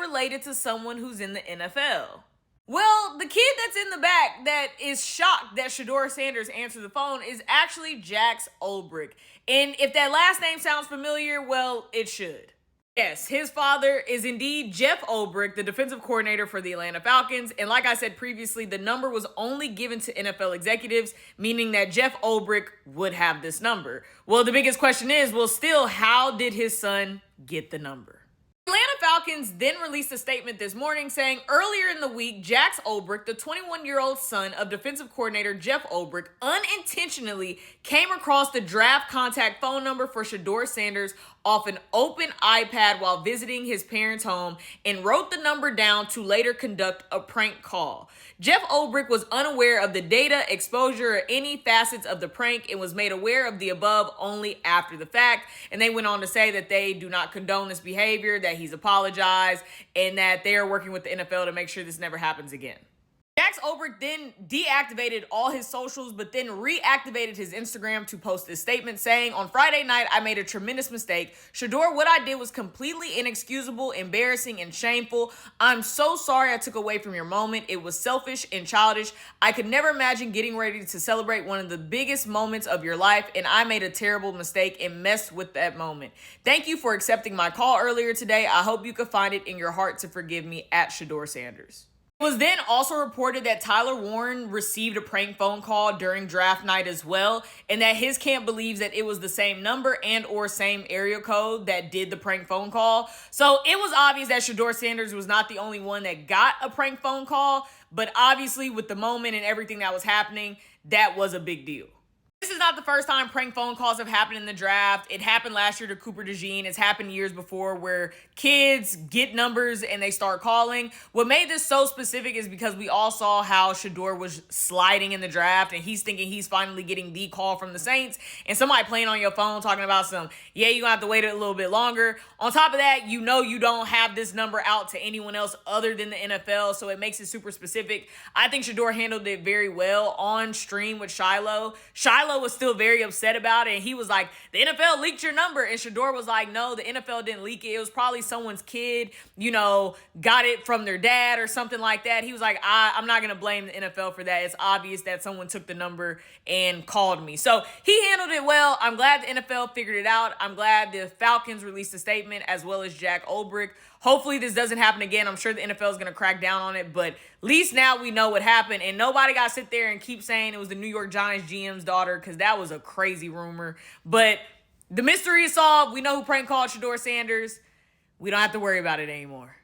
related to someone who's in the NFL? Well, the kid that's in the back that is shocked that Shedeurs Sanders answered the phone is actually Jax Olbrich. And if that last name sounds familiar, well, it should. Yes, his father is indeed Jeff Olbrich, the defensive coordinator for the Atlanta Falcons. And like I said previously, the number was only given to NFL executives, meaning that Jeff Olbrich would have this number. Well, the biggest question is, well, still, how did his son get the number? Atlanta Falcons then released a statement this morning saying earlier in the week, Jax Olbrich, the 21-year-old son of defensive coordinator Jeff Olbrich, unintentionally came across the draft contact phone number for Shedeurs Sanders off an open iPad while visiting his parents' home and wrote the number down to later conduct a prank call. Jeff Olbrich was unaware of the data, exposure, or any facets of the prank and was made aware of the above only after the fact. And they went on to say that they do not condone this behavior, that he's apologized, and that they are working with the NFL to make sure this never happens again. Jax Olbrich then deactivated all his socials, but then reactivated his Instagram to post this statement saying, "On Friday night, I made a tremendous mistake. Shedeur, what I did was completely inexcusable, embarrassing, and shameful. I'm so sorry I took away from your moment. It was selfish and childish. I could never imagine getting ready to celebrate one of the biggest moments of your life, and I made a terrible mistake and messed with that moment. Thank you for accepting my call earlier today. I hope you could find it in your heart to forgive me, at Shedeurs Sanders." It was then also reported that Tyler Warren received a prank phone call during draft night as well, and that his camp believes that it was the same number and or same area code that did the prank phone call. So it was obvious that Shedeurs Sanders was not the only one that got a prank phone call, but obviously with the moment and everything that was happening, that was a big deal. This is not the first time prank phone calls have happened in the draft. It happened last year to Cooper DeJean. It's happened years before where kids get numbers and they start calling. What made this so specific is because we all saw how Shedeur was sliding in the draft and he's thinking he's finally getting the call from the Saints, and somebody playing on your phone talking about you're going to have to wait a little bit longer. On top of that, you don't have this number out to anyone else other than the NFL, so it makes it super specific. I think Shedeur handled it very well on stream with Shiloh. Shiloh was still very upset about it, and he was like, the NFL leaked your number, and Shedeur was like, no, the NFL didn't leak it. It was probably someone's kid, got it from their dad or something like that. He was like, I'm not going to blame the NFL for that. It's obvious that someone took the number and called me. So he handled it well. I'm glad the NFL figured it out. I'm glad the Falcons released a statement as well as Jack Olbrich. Hopefully this doesn't happen again. I'm sure the NFL is going to crack down on it, but at least now we know what happened, and nobody got to sit there and keep saying it was the New York Giants GM's daughter, because that was a crazy rumor. But the mystery is solved. We know who prank called Shedeurs Sanders. We don't have to worry about it anymore.